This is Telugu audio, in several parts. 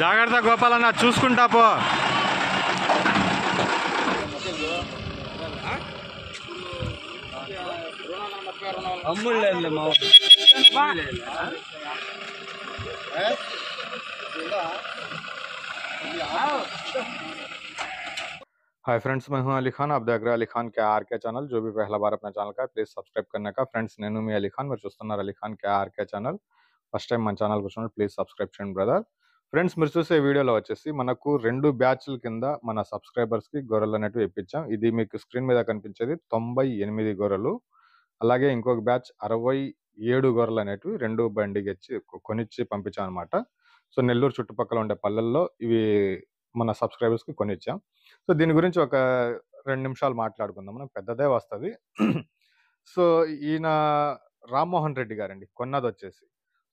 జాగ్రత్త గోపాలన్న, చూసుకుంటా పో. हाय फ्रेंड्स, मैं हूं अली खान. आप देख रहे हैं अली खान के आर के चैनल. जो भी पहला बार अपना ఛానల్ का प्लीज सब्सक्राइब करने का. फ्रेंड्स, నేను మీ అలీ ఖాన్. మీరు చూస్తున్నారు Ali Khan K R K channel. First time మన ఛానల్ కూర్చున్నారు, ప్లీజ్ సబ్స్క్రైబ్ చేయండి బ్రదర్. ఫ్రెండ్స్, మీరు చూసే వీడియోలో వచ్చేసి మనకు 2 బ్యాచ్ల కింద మన సబ్స్క్రైబర్స్కి గొర్రెలు అనేవి ఇప్పించాం. ఇది మీకు స్క్రీన్ మీద కనిపించేది 98 గొర్రెలు. అలాగే ఇంకొక బ్యాచ్ 67 గొర్రెలు అనేటివి 2 బండికి కొనిచ్చి పంపించాం అనమాట. సో నెల్లూరు చుట్టుపక్కల ఉండే పల్లెల్లో ఇవి మన సబ్స్క్రైబర్స్కి కొనిచ్చాం. సో దీని గురించి ఒక 2 నిమిషాలు మాట్లాడుకుందాం. మనం పెద్దదే వస్తుంది. సో ఈయన రామ్మోహన్ రెడ్డి గారండి కొన్నది వచ్చేసి.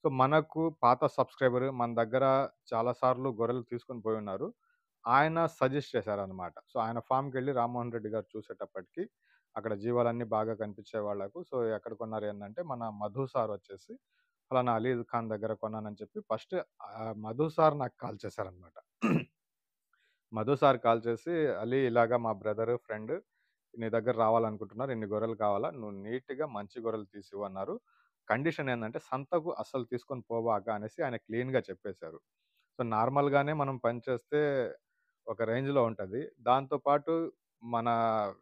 సో మనకు పాత సబ్స్క్రైబర్ మన దగ్గర చాలాసార్లు గొర్రెలు తీసుకొని పోయి ఉన్నారు. ఆయన సజెస్ట్ చేశారనమాట. సో ఆయన ఫామ్కి వెళ్ళి రామ్మోహన్ రెడ్డి గారు చూసేటప్పటికి అక్కడ జీవాలన్నీ బాగా కనిపించే వాళ్ళకు. సో ఎక్కడ కొన్నారు ఏంటంటే మన మధు సార్ వచ్చేసి ఫలానా అలీ ఖాన్ దగ్గర కొన్నానని చెప్పి ఫస్ట్ మధు సార్ నాకు కాల్ చేశారనమాట. మధు సార్ కాల్ చేసి, అలీ ఇలాగా మా బ్రదర్ ఫ్రెండ్ నీ దగ్గర రావాలనుకుంటున్నారు, ఇన్ని గొర్రెలు కావాలా, నువ్వు నీట్గా మంచి గొర్రెలు తీసివు అన్నారు. కండిషన్ ఏంటంటే సంతకు అస్సలు తీసుకొని పోవాక అనేసి ఆయన క్లీన్గా చెప్పేశారు. సో నార్మల్గానే మనం పనిచేస్తే ఒక రేంజ్లో ఉంటుంది. దాంతోపాటు మన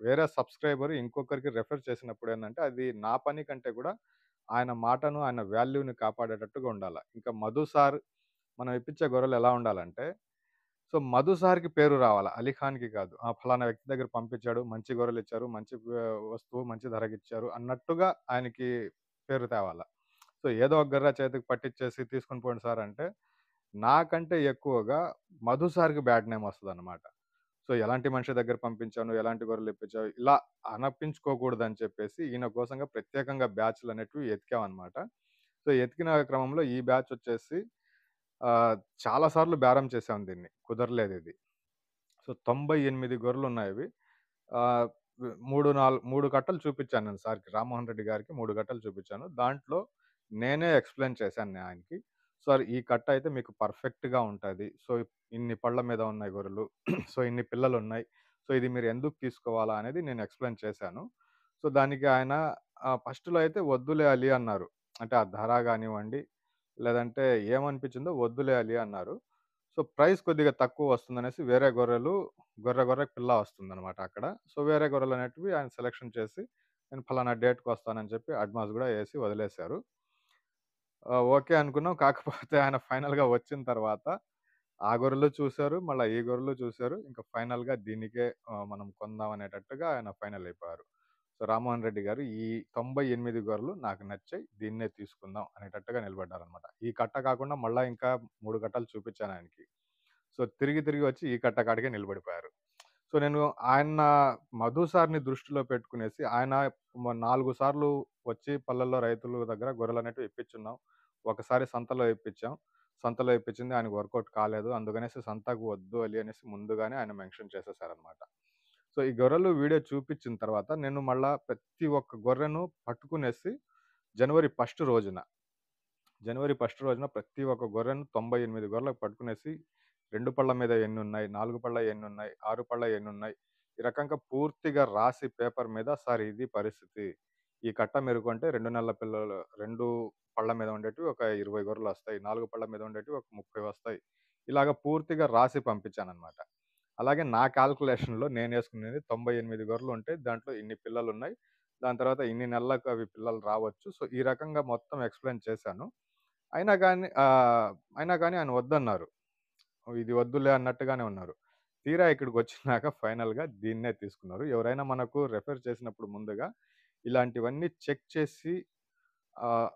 వేరే సబ్స్క్రైబర్ ఇంకొకరికి రెఫర్ చేసినప్పుడు ఏంటంటే అది నా పని కంటే కూడా ఆయన మాటను ఆయన వాల్యూని కాపాడేటట్టుగా ఉండాలి. ఇంకా మధు సార్ మనం ఇప్పించే గొర్రెలు ఎలా ఉండాలంటే, సో మధు సార్కి పేరు రావాలి, అలీ ఖాన్కి కాదు. ఫలానా వ్యక్తి దగ్గర పంపించాడు, మంచి గొర్రెలు ఇచ్చారు, మంచి వస్తువు, మంచి ధరకి ఇచ్చారు అన్నట్టుగా ఆయనకి పేరు తేవాల. సో ఏదో ఒక గొర్రె చేతికి పట్టించేసి తీసుకొని పోండి సార్ అంటే నాకంటే ఎక్కువగా మధు సార్కి బ్యాడ్ నేమ్ వస్తుంది అనమాట. సో ఎలాంటి మనిషి దగ్గర పంపించాను, ఎలాంటి గొర్రెలు ఇప్పించావు, ఇలా అనిపించుకోకూడదని చెప్పేసి ఈయన కోసంగా ప్రత్యేకంగా బ్యాచ్లు అనేటివి ఎతికామన్నమాట. సో ఎతికిన క్రమంలో ఈ బ్యాచ్ వచ్చేసి చాలా సార్లు బేరం చేసాం, దీన్ని కుదరలేదు ఇది. సో 98 గొర్రెలు ఉన్నాయి ఇవి. 3 కట్టలు చూపించాను నేను సార్కి, రామ్మోహన్ రెడ్డి గారికి 3 కట్టలు చూపించాను. దాంట్లో నేనే ఎక్స్ప్లెయిన్ చేశాను ఆయనకి. సార్ ఈ కట్ట అయితే మీకు పర్ఫెక్ట్గా ఉంటుంది. సో ఇన్ని పళ్ళ మీద ఉన్నాయి గొర్రెలు, సో ఇన్ని పిల్లలు ఉన్నాయి, సో ఇది మీరు ఎందుకు తీసుకోవాలా అనేది నేను ఎక్స్ప్లెయిన్ చేశాను. సో దానికి ఆయన ఫస్ట్లో అయితే వద్దులే అలీ అన్నారు. అంటే ఆ ధర కానివ్వండి, లేదంటే ఏమనిపించిందో వద్దులే అలీ అన్నారు. సో ప్రైస్ కొద్దిగా తక్కువ వస్తుందనేసి వేరే గొర్రె పిల్ల వస్తుందనమాట అక్కడ. సో వేరే గొర్రెలు అనేటివి ఆయన సెలెక్షన్ చేసి నేను ఫలానా డేట్కి వస్తానని చెప్పి అడ్వాన్స్ కూడా వేసి వదిలేశారు. ఓకే అనుకున్నాం. కాకపోతే ఆయన ఫైనల్గా వచ్చిన తర్వాత ఆ గొర్రెలు చూశారు, మళ్ళీ ఈ గొర్రెలు చూశారు. ఇంకా ఫైనల్గా దీనికే మనం కొందాం అనేటట్టుగా ఆయన ఫైనల్ అయిపోయారు. సో రామ్మోహన్ రెడ్డి గారు ఈ 98 గొర్రెలు నాకు నచ్చాయి, దీన్నే తీసుకుందాం అనేటట్టుగా నిలబడ్డారనమాట. ఈ కట్ట కాకుండా మళ్ళీ ఇంకా 3 కట్టలు చూపించాను ఆయనకి. సో తిరిగి వచ్చి ఈ కట్ట కాడికే నిలబడిపోయారు. సో నేను ఆయన మధు సార్ని దృష్టిలో పెట్టుకునేసి ఆయన 4 సార్లు వచ్చి పల్లెల్లో రైతుల దగ్గర గొర్రెలు అనేటివి ఇప్పించున్నాం. ఒకసారి సంతలో ఇప్పించాం. సంతలో ఇప్పించింది ఆయనకు వర్కౌట్ కాలేదు. అందుకనేసి సంతకు వద్దు అలీ అనేసి ముందుగానే ఆయన మెన్షన్ చేసేసారనమాట. సో ఈ గొర్రెలు వీడియో చూపించిన తర్వాత నేను మళ్ళా ప్రతి ఒక్క గొర్రెను పట్టుకునేసి జనవరి 1 రోజున ప్రతి ఒక్క గొర్రెను 98 గొర్రెలకు పట్టుకునేసి 2 పళ్ళ మీద ఎన్ని ఉన్నాయి, 4 పళ్ళ ఎన్ని ఉన్నాయి, 6 పళ్ళ ఎన్ని ఉన్నాయి, ఈ రకంగా పూర్తిగా రాసి పేపర్ మీద సార్ ఇది పరిస్థితి, ఈ కట్ట మీరు కొంటే 2 నెలల పిల్లలు 2 పళ్ళ మీద ఉండేటివి ఒక 20 గొర్రెలు వస్తాయి, 4 పళ్ళ మీద ఉండేటివి ఒక 30 వస్తాయి, ఇలాగ పూర్తిగా రాసి పంపించానమాట. అలాగే నా క్యాల్కులేషన్లో నేను వేసుకునేది 98 గొర్రెలు ఉంటే దాంట్లో ఇన్ని పిల్లలు ఉన్నాయి, దాని తర్వాత ఇన్ని నెలలకు అవి పిల్లలు రావచ్చు. సో ఈ రకంగా మొత్తం ఎక్స్ప్లెయిన్ చేశాను. అయినా కానీ ఆయన వద్దన్నారు. ఇది వద్దులే అన్నట్టుగానే ఉన్నారు. తీరా ఇక్కడికి వచ్చినాక ఫైనల్గా దీన్నే తీసుకున్నారు. ఎవరైనా మనకు రెఫర్ చేసినప్పుడు ముందుగా ఇలాంటివన్నీ చెక్ చేసి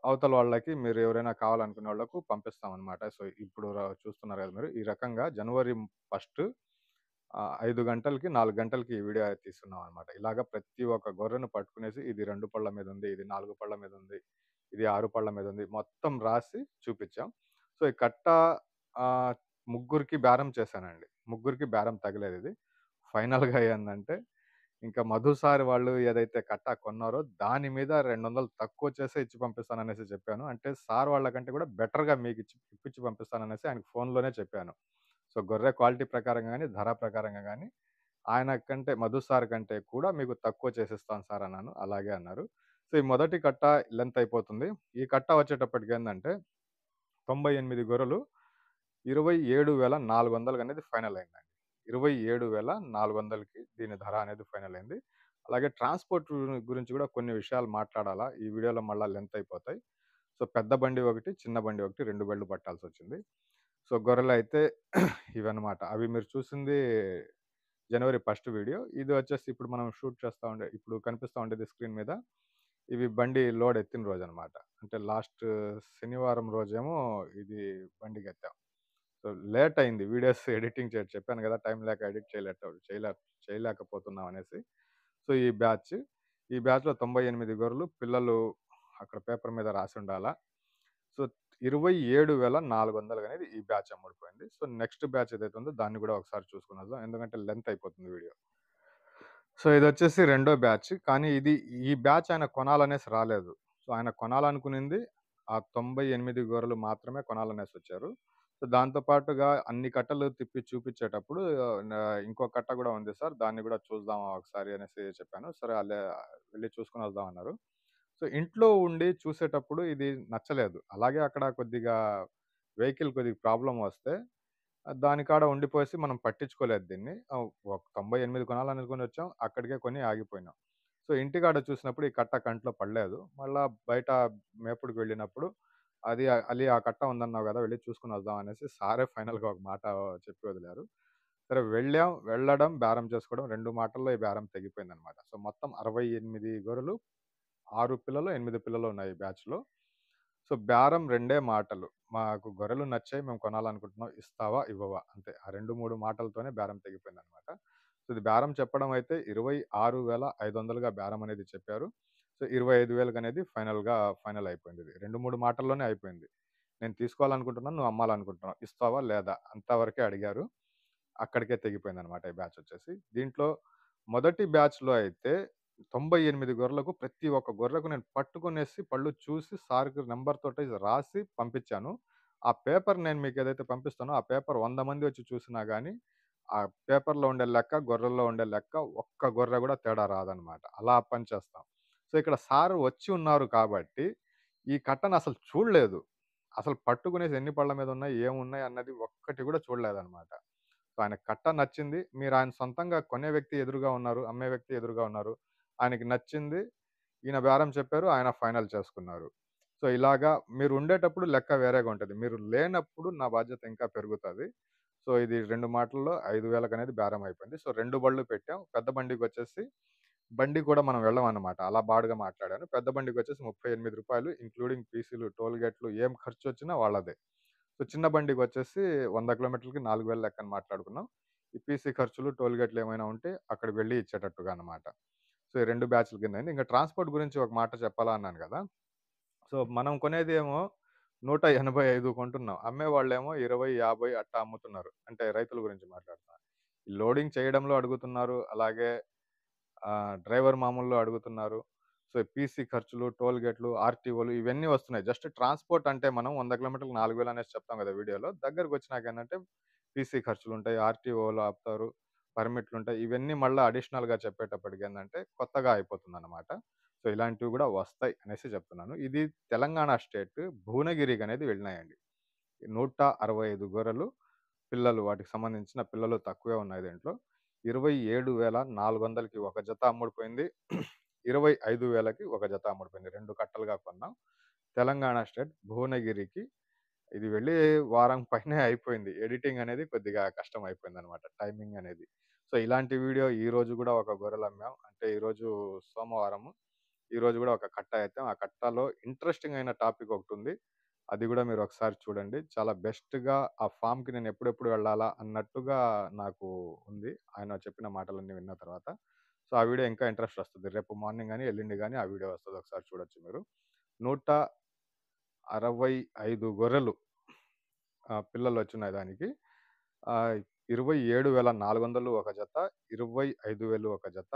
అవతల వాళ్ళకి మీరు ఎవరైనా కావాలనుకునే వాళ్ళకు పంపిస్తామన్నమాట. సో ఇప్పుడు చూస్తున్నారు కదా మీరు, ఈ రకంగా జనవరి 1 5 గంటలకి 4 గంటలకి ఈ వీడియో తీస్తున్నాం అనమాట. ఇలాగ ప్రతి ఒక్క గొర్రెను పట్టుకునేసి ఇది 2 పళ్ళ మీద ఉంది, ఇది 4 పళ్ళ మీద ఉంది, ఇది 6 పళ్ళ మీద ఉంది, మొత్తం రాసి చూపించాం. సో ఈ కట్ట ముగ్గురికి బేరం చేశానండి. ముగ్గురికి బేరం తగలేదు ఇది. ఫైనల్గా ఏంటంటే ఇంకా మధు సార్ వాళ్ళు ఏదైతే కట్టా కొన్నారో దాని మీద 200 తక్కువ చేసే ఇచ్చి పంపిస్తాననేసి చెప్పాను. అంటే సార్ వాళ్ళకంటే కూడా బెటర్‌గా ఇప్పించి పంపిస్తాననేసి ఆయనకి ఫోన్‌లోనే చెప్పాను. సో, గొర్రె క్వాలిటీ ప్రకారంగా గాని, ధర ప్రకారంగా గాని ఆయన కంటే మధు సార్ కంటే కూడా మీకు తక్కువ చేసిస్తాను సార్ అన్నాను. అలాగే అన్నారు. సో, ఈ మొదటి కట్ట లెంత్ అయిపోతుంది. ఈ కట్ట వచ్చేటప్పటికేందంటే 98 గొర్రెలు 27,400 అనేది ఫైనల్ అయిందండి. 27,400కి దీని ధర అనేది ఫైనల్ అయింది. అలాగే ట్రాన్స్‌పోర్ట్ గురించి కూడా కొన్ని విషయాలు మాట్లాడాలా. ఈ వీడియోలో మళ్ళా లెంత్ అయిపోతాయి. సో, పెద్ద బండి ఒకటి, చిన్న బండి ఒకటి 2 బళ్ళు పట్టాల్సొచ్చింది. సో, గొర్రెలైతే ఇవన్నమాట. అవి మీరు చూసింది జనవరి ఫస్ట్ వీడియో. ఇది వచ్చేసి ఇప్పుడు మనం షూట్ చేస్తా ఉండే ఇప్పుడు కనిపిస్తా ఉండేది స్క్రీన్ మీద. ఇవి బండి లోడ్ ఎత్తిన రోజనమాట. అంటే లాస్ట్ శనివారం రోజేమో ఇది బండికెత్తాం. సో, లేట్ అయింది వీడియోస్ ఎడిటింగ్ చెప్పాను గదా! టైం లేక ఎడిట్ చేయలేకపోతున్నాం అనేసి. సో, ఈ బ్యాచ్‌లో 98 గొర్రెలు పిల్లలు అక్కడ పేపర్ మీద రాసుండాలా. సో, 27,400 అనేది ఈ బ్యాచ్ అమ్ముడుపోయింది. సో, నెక్స్ట్ బ్యాచ్ ఏదైతే ఉందో దాన్ని గూడా ఒకసారి చూసుకొనొద్దాం. ఎందుకంటే లెంత్ అయిపోతుంది వీడియో. సో, ఇదొచ్చేసి రెండో బ్యాచ్. కానీ ఈ బ్యాచ్ ఆయన కొనాలనేసి రాలేదు. సో, ఆయన కొనాలనుకునింది ఆ 98 గొర్రెలు మాత్రమే కొనాలనేసొచ్చారు. సో, దాంతో పాటుగా అన్ని కట్టలు తిప్పి చూపిచ్చేటప్పుడు ఇంకో కట్ట గూడా ఉంది సార్. దాన్ని గూడా చూద్దాం ఒకసారి అనేసి చెప్పాను. సరే వెళ్లి చూసుకొనొద్దాం అన్నారు. సో, ఇంట్లో ఉండి చూసేటప్పుడు ఇది నచ్చలేదు. అలాగే అక్కడ కొద్దిగా కొద్దిగా ప్రాబ్లమ్ వస్తే దాని కాడ ఉండిపోయేసి మనం పట్టించుకోలేదు దీన్ని. ఒక 98 కొనాలనుకునొచ్చాం. అక్కడికే కొని ఆగిపోయినాం. సో, ఇంటికాడ చూసినప్పుడు ఈ కట్ట కంట్లో పడలేదు. మళ్ళా బయట మేపుడుకి వెళ్ళినప్పుడు "అలీ ఆ కట్ట ఉందన్నావు గదా! వెళ్లి చూసుకొని వద్దాం" అనేసి సారే ఫైనల్‌గా ఒక మాట చెప్పి వదిలారు. సరే వెళ్ళాం. వెళ్ళడం, బేరం చేసుకోవడం 2 మాటల్లో ఈ బేరం తెగిపోయిందనమాట. సో, మొత్తం 68 గొర్రెలు 6 పిల్లలు, 8 పిల్లలు ఉన్నాయి ఈ బ్యాచ్‌లో. సో, బేరం రెండే మాటలు. "మాకు గొర్రెలు నచ్చాయి. మేము కొనాలనుకుంటున్నాం. ఇస్తావా? ఇవ్వవా?" అంతే. ఆ 2, 3 మాటలతోనే బేరం తెగిపోయిందనమాట. సో, ఇది బేరం చెప్పడం అయితే 26,500గా బేరం అనేది చెప్పారు. సో, 25,000కనేది ఫైనల్ అయిపోయింది ఇది. 2, 3 మాటల్లోనే అయిపోయింది. "నేను తీసుకోవాలనుకుంటున్నాను. నువ్వు అమ్మాలనుకుంటున్నావు. ఇస్తావా? లేదా?" అంతవరకే అడిగారు. అక్కడికే తెగిపోయిందనమాట ఈ బ్యాచొచ్చేసి. దీంట్లో మొదటి బ్యాచ్‌లో అయితే 98 గొర్రెలకు ప్రతి ఒక్క గొర్రెకు నేను పట్టుకొనేసి పళ్ళు చూసి సార్‌కి నంబర్ తోటి రాసి పంపించాను. ఆ పేపర్ నేను మీకేదైతే పంపిస్తానో ఆ పేపర్ 100 మంది వచ్చి చూసినా గాని, ఆ పేపర్‌లో ఉండే లెక్క, గొర్రెల్లో ఉండే లెక్క ఒక్క గొర్రె గూడా తేడా రాదనమాట. అలా పనిచేస్తాం. సో, ఇక్కడ సార్ వచ్చి ఉన్నారు కాబట్టి, ఈ కట్టనసలు చూడలేదు. అసలు పట్టుకునేసి ఎన్ని పళ్ళ మీద ఉన్నాయి, ఏమున్నాయి అన్నది ఒక్కటి గూడా చూడలేదనమాట. సో, ఆయనకి కట్ట నచ్చింది. ఆయన సొంతంగా కొనే వ్యక్తి ఎదురుగా ఉన్నారు. అమ్మే వ్యక్తి ఎదురుగా ఉన్నారు. ఆయనకి నచ్చింది. ఈయన బేరం చెప్పారు. ఆయన ఫైనల్ చేసుకున్నారు. సో, ఇలాగా మీరు ఉండేటప్పుడు లెక్క వేరేగా ఉంటది. మీరు లేనప్పుడు నా బాధ్యత ఇంకా పెరుగుతది. సో, ఇది 2 మాటల్లో 5,000కనేది బేరం అయిపోయింది. సో, 2 బళ్ళు పెట్టాం. పెద్ద బండికొచ్చేసి బండి కూడా మనం వెళ్ళమన్నమాట. అలా బాడుగ మాట్లాడాను. పెద్ద బండికొచ్చేసి రూ. 38 ఇంక్లూడింగ్ పీసీలు, టోల్ గేట్లు ఏం ఖర్చొచ్చినా వాళ్ళదే. సో, చిన్న బండికొచ్చేసి 100 కిలోమీటర్లకి 4,000 లెక్కన మాట్లాడుకున్నాం. ఈ పీసీ ఖర్చులు, టోల్ గేట్లు ఏమైనా ఉంటే అక్కడికి వెళ్లి ఇచ్చేటట్టుగా అన్నమాట. సో, ఈ 2 బ్యాచ్‌ల కిందయింది. ఇంక ట్రాన్స్‌పోర్ట్ గురించి ఒక మాట చెప్పాలా అన్నాను గదా! సో, మనం కొనేదేమో 185 కొంటున్నాం. అమ్మేవాళ్ళేమో 20, 50 అట్టా అమ్ముతున్నారు. అంటే రైతుల గురించి మాట్లాడుతున్నా. లోడింగ్ చేయడంలో అడుగుతున్నారు. అలాగే డ్రైవర్ మామూలులో అడుగుతున్నారు. సో, పీసీ ఖర్చులు, టోల్ గేట్లు, ఆర్‌టీఓలు ఇవన్నీ వస్తున్నాయి. జస్ట్ ట్రాన్స్‌పోర్ట్ అంటే మనం 100 కిలోమీటర్లకు 4,000 అనేసి చెప్తాం గదా! వీడియోలో. దగ్గరకొచ్చినాకేందంటే పీసీ ఖర్చులుంటాయి, ఆర్‌టీఓలు ఆపుతారు, పర్మిట్లుంటాయి. ఇవన్నీ మళ్ళా అడిషనల్‌గా చెప్పేటప్పటికేందంటే కొత్తగా అయిపోతుందనమాట. సో, ఇలాంటివి గూడా వస్తాయి అనేసి చెప్తున్నాను. ఇది తెలంగాణ స్టేట్ భువనగిరికనేది వెళ్ళినాయండి. 165 గొర్రెలు పిల్లలు వాటికి సంబంధించిన పిల్లలు తక్కువే ఉన్నాయి దీంట్లో. 27,400కి ఒక జత అమ్ముడుపోయింది. 25,000కి ఒక జత అమ్ముడుపోయింది. 2 కట్టలుగా కొన్నాం. తెలంగాణ స్టేట్ భువనగిరికి ఇది వెళ్ళి వారం పైనే అయిపోయింది. ఎడిటింగ్ అనేది కొద్దిగా కష్టం అయిపోయిందనమాట. టైమింగ్ అనేది. సో, ఇలాంటి వీడియో ఈరోజు గూడా ఒక గొర్రెలమ్మాం. అంటే ఈరోజు సోమవారము. ఈరోజు గూడా ఒక కట్ట ఎత్తాం. ఆ కట్టలో ఇంట్రెస్టింగ్ అయిన టాపిక్ ఒకటుంది. అది గూడా మీరొకసారి చూడండి. చాలా బెస్ట్‌గా ఆ ఫార్మ్‌కి నేను ఎప్పుడెప్పుడు వెళ్ళాలా అన్నట్టుగా నాకు ఉంది. ఆయన చెప్పిన మాటలన్నీ విన్న తర్వాత. సో, ఆ వీడియో ఇంకా ఇంట్రెస్ట్ వస్తది. రేపు మార్నింగ్ గాని, ఎల్లుండి గాని ఆ వీడియో వస్తది. ఒకసారి చూడొచ్చు మీరు. 165 గొర్రెలు పిల్లలొచ్చున్నాయి దానికి. ఆహ్, 27,400 ఒక జత, 25,000 ఒక జత.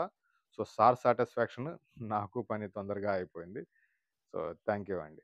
సో, సార్ సాటిస్ఫాక్షన్ నాకు పని తొందరగా అయిపోయింది. సో, థ్యాంక్ యూ అండి.